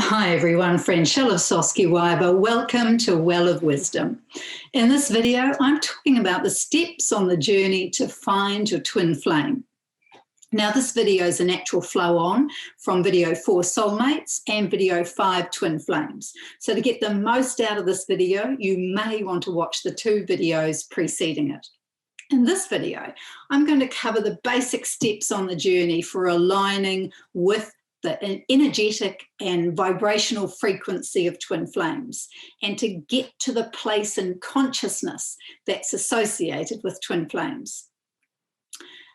Hi everyone, friend Shell of Ofsoské-Wyber. Welcome to Well of Wisdom. In this video, I'm talking about the steps on the journey to find your twin flame. Now this video is a natural flow on from video 4 Soulmates and video 5 Twin Flames. So to get the most out of this video, you may want to watch the 2 videos preceding it. In this video, I'm going to cover the basic steps on the journey for aligning with the energetic and vibrational frequency of twin flames, and to get to the place in consciousness that's associated with twin flames.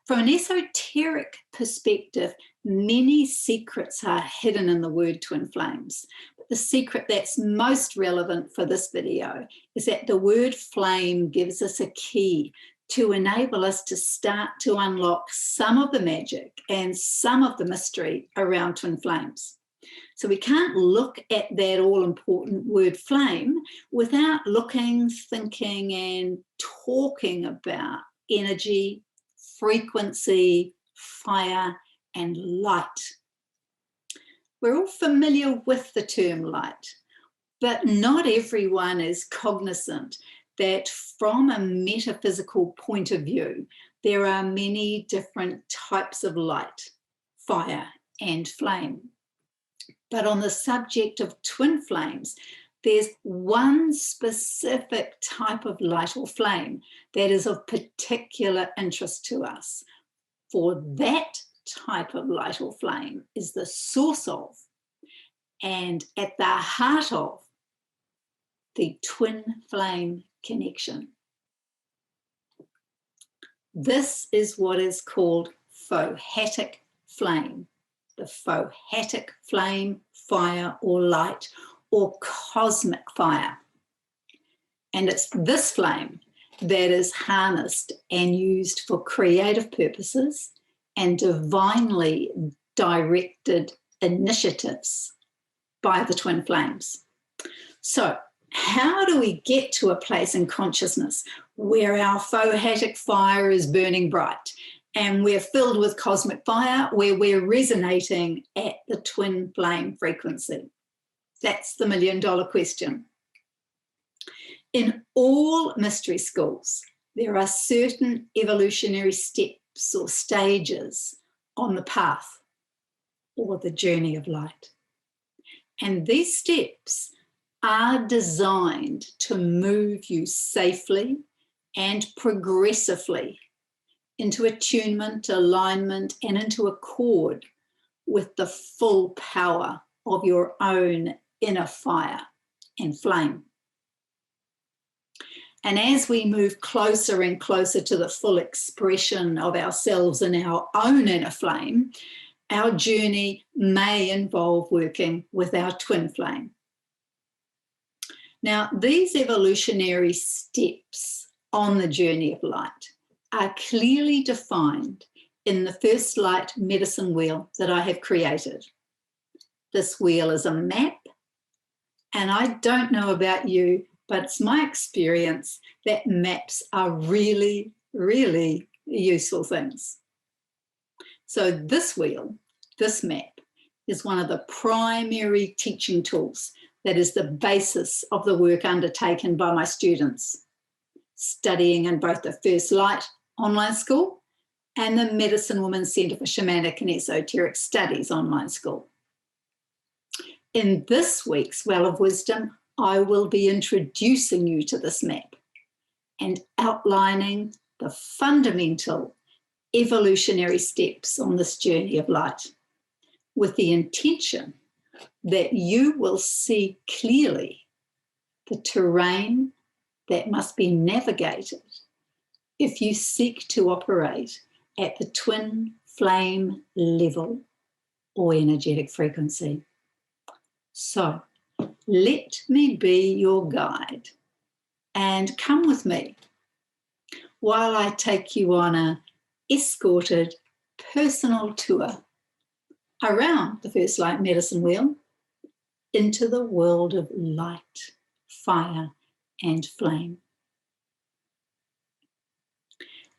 From an esoteric perspective, many secrets are hidden in the word twin flames. But the secret that's most relevant for this video is that the word flame gives us a key to enable us to start to unlock some of the magic and some of the mystery around twin flames. So we can't look at that all-important word flame without looking, thinking, and talking about energy, frequency, fire, and light. We're all familiar with the term light, but not everyone is cognizant that from a metaphysical point of view, there are many different types of light, fire, and flame. But on the subject of twin flames, there's one specific type of light or flame that is of particular interest to us. For that type of light or flame is the source of, and at the heart of, the twin flame connection. This is what is called phohatic flame, the phohatic flame, fire or light, or cosmic fire. And it's this flame that is harnessed and used for creative purposes and divinely directed initiatives by the twin flames. So, how do we get to a place in consciousness where our phohatic fire is burning bright and we're filled with cosmic fire, where we're resonating at the twin flame frequency? That's the million-dollar question. In all mystery schools, there are certain evolutionary steps or stages on the path or the journey of light. And these steps are designed to move you safely and progressively into attunement, alignment, and into accord with the full power of your own inner fire and flame. And as we move closer and closer to the full expression of ourselves and our own inner flame, our journey may involve working with our twin flame. Now, these evolutionary steps on the journey of light are clearly defined in the first light medicine wheel that I have created. This wheel is a map, and I don't know about you, but it's my experience that maps are really, really useful things. So this wheel, this map, is one of the primary teaching tools that is the basis of the work undertaken by my students, studying in both the First Light online school and the Medicine Women's Centre for Shamanic and Esoteric Studies online school. In this week's Well of Wisdom, I will be introducing you to this map and outlining the fundamental evolutionary steps on this journey of light, with the intention that you will see clearly the terrain that must be navigated if you seek to operate at the twin flame level or energetic frequency. So let me be your guide and come with me while I take you on an escorted personal tour around the First Light medicine wheel into the world of light, fire, and flame.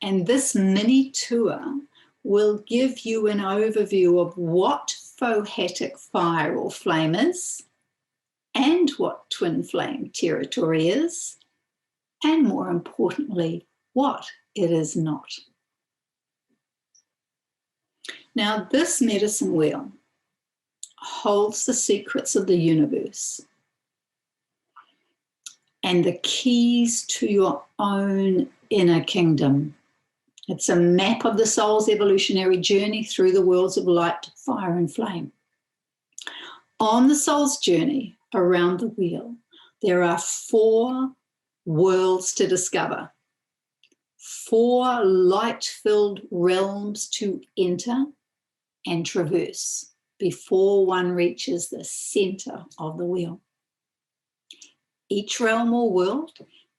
And this mini tour will give you an overview of what apophatic fire or flame is, and what twin flame territory is, and more importantly, what it is not. Now, this medicine wheel holds the secrets of the universe and the keys to your own inner kingdom. It's a map of the soul's evolutionary journey through the worlds of light, fire, and flame. On the soul's journey around the wheel, there are 4 worlds to discover, 4 light-filled realms to enter and traverse before one reaches the center of the wheel. Each realm or world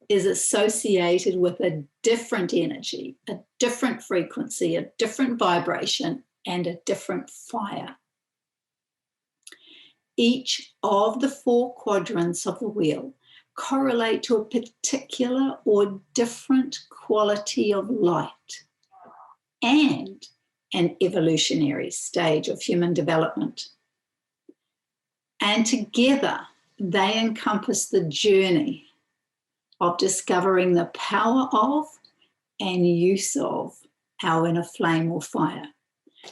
is associated with a different energy, a different frequency, a different vibration, and a different fire. Each of the 4 quadrants of the wheel correlate to a particular or different quality of light and an evolutionary stage of human development. And together, they encompass the journey of discovering the power of and use of our inner flame or fire.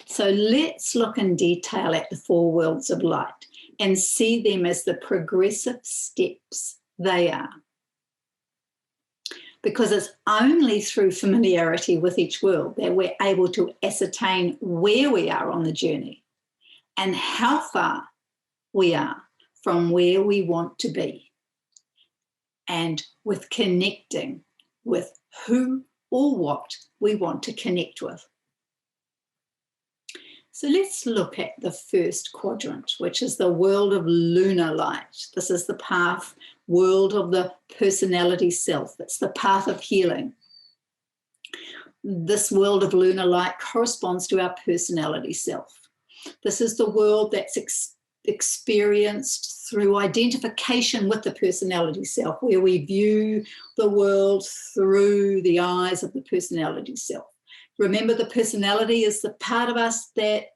So let's look in detail at the 4 worlds of light and see them as the progressive steps they are. Because it's only through familiarity with each world that we're able to ascertain where we are on the journey and how far we are from where we want to be, and with connecting with who or what we want to connect with. So let's look at the first quadrant, which is the world of lunar light. This is the path, world of the personality self. It's the path of healing. This world of lunar light corresponds to our personality self. This is the world that's experienced through identification with the personality self, where we view the world through the eyes of the personality self. Remember, the personality is the part of us that,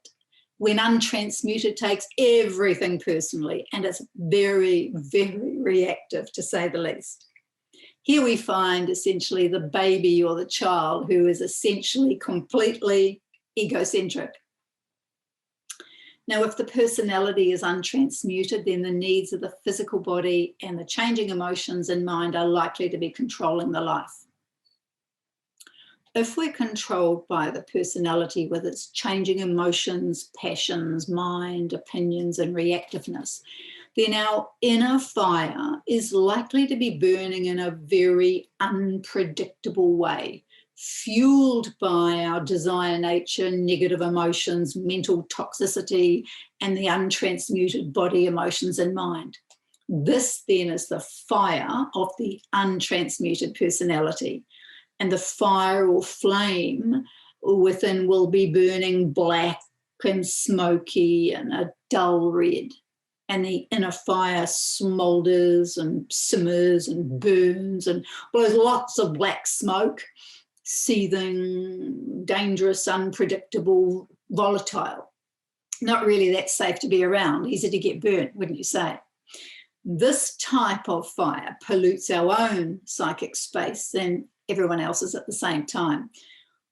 when untransmuted, takes everything personally, and it's very, very reactive, to say the least. Here we find essentially the baby or the child who is essentially completely egocentric. Now, if the personality is untransmuted, then the needs of the physical body and the changing emotions and mind are likely to be controlling the life. If we're controlled by the personality with its changing emotions, passions, mind, opinions, and reactiveness, then our inner fire is likely to be burning in a very unpredictable way, fueled by our desire nature, negative emotions, mental toxicity, and the untransmuted body, emotions, and mind. This then is the fire of the untransmuted personality. And the fire or flame within will be burning black and smoky and a dull red. And the inner fire smoulders and simmers and burns and blows lots of black smoke, seething, dangerous, unpredictable, volatile. Not really that safe to be around, easy to get burnt, wouldn't you say? This type of fire pollutes our own psychic space and everyone else's at the same time.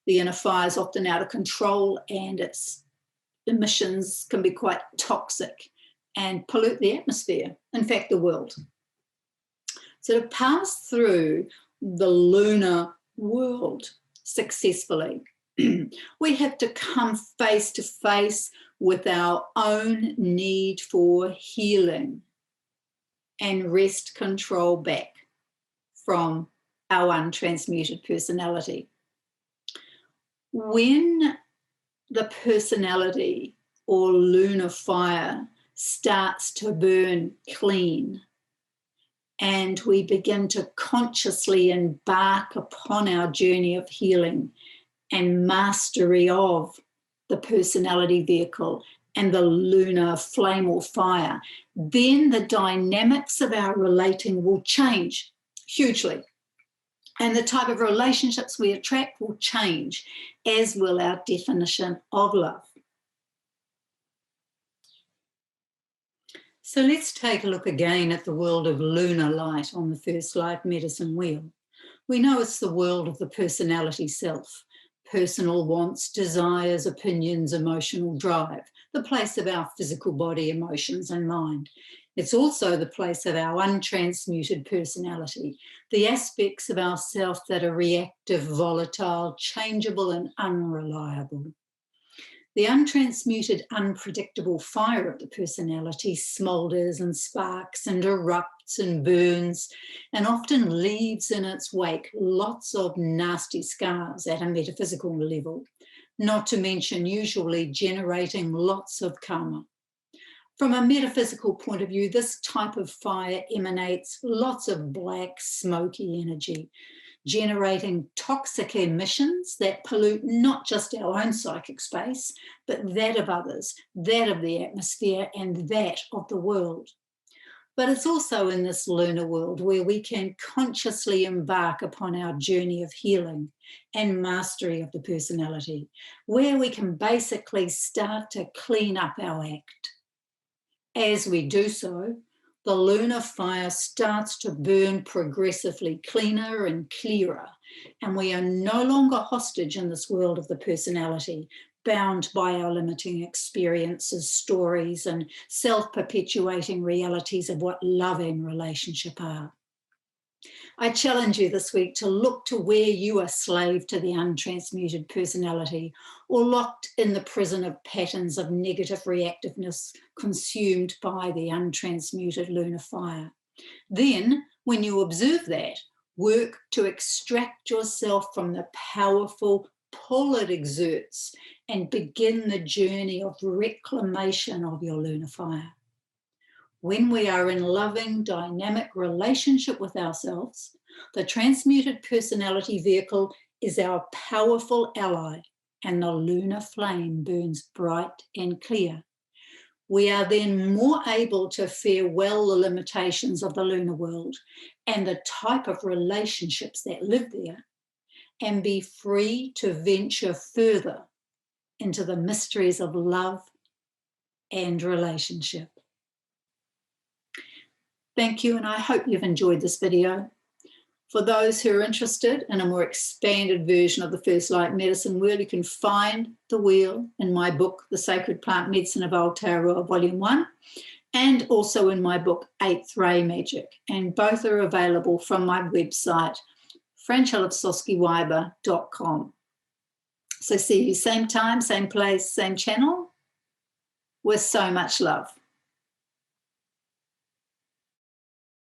The inner fire is often out of control, and its emissions can be quite toxic and pollute the atmosphere, in fact, the world. So to pass through the lunar world successfully, we have to come face to face with our own need for healing and wrest control back from our untransmuted personality. When the personality or lunar fire starts to burn clean and we begin to consciously embark upon our journey of healing and mastery of the personality vehicle and the lunar flame or fire, then the dynamics of our relating will change hugely. And the type of relationships we attract will change, as will our definition of love. So let's take a look again at the world of lunar light on the First Light Medicine wheel. We know it's the world of the personality self, personal wants, desires, opinions, emotional drive, the place of our physical body, emotions and mind. It's also the place of our untransmuted personality, the aspects of ourself that are reactive, volatile, changeable and unreliable. The untransmuted, unpredictable fire of the personality smoulders and sparks and erupts and burns and often leaves in its wake lots of nasty scars at a metaphysical level, not to mention usually generating lots of karma. From a metaphysical point of view, this type of fire emanates lots of black, smoky energy, generating toxic emissions that pollute not just our own psychic space, but that of others, that of the atmosphere, and that of the world. But it's also in this lunar world where we can consciously embark upon our journey of healing and mastery of the personality, where we can basically start to clean up our act. As we do so, the lunar fire starts to burn progressively cleaner and clearer, and we are no longer hostage in this world of the personality, bound by our limiting experiences, stories, and self-perpetuating realities of what love and relationship are. I challenge you this week to look to where you are slave to the untransmuted personality or locked in the prison of patterns of negative reactiveness consumed by the untransmuted lunar fire. Then, when you observe that, work to extract yourself from the powerful pull it exerts and begin the journey of reclamation of your lunar fire. When we are in loving, dynamic relationship with ourselves, the transmuted personality vehicle is our powerful ally and the lunar flame burns bright and clear. We are then more able to farewell the limitations of the lunar world and the type of relationships that live there and be free to venture further into the mysteries of love and relationship. Thank you, and I hope you've enjoyed this video. For those who are interested in a more expanded version of the First Light Medicine wheel, you can find the wheel in my book, The Sacred Plant Medicine of Aotearoa, Volume 1, and also in my book, Eighth Ray Magic. And both are available from my website, Ofsoské-Wyber.com. So see you same time, same place, same channel, with so much love.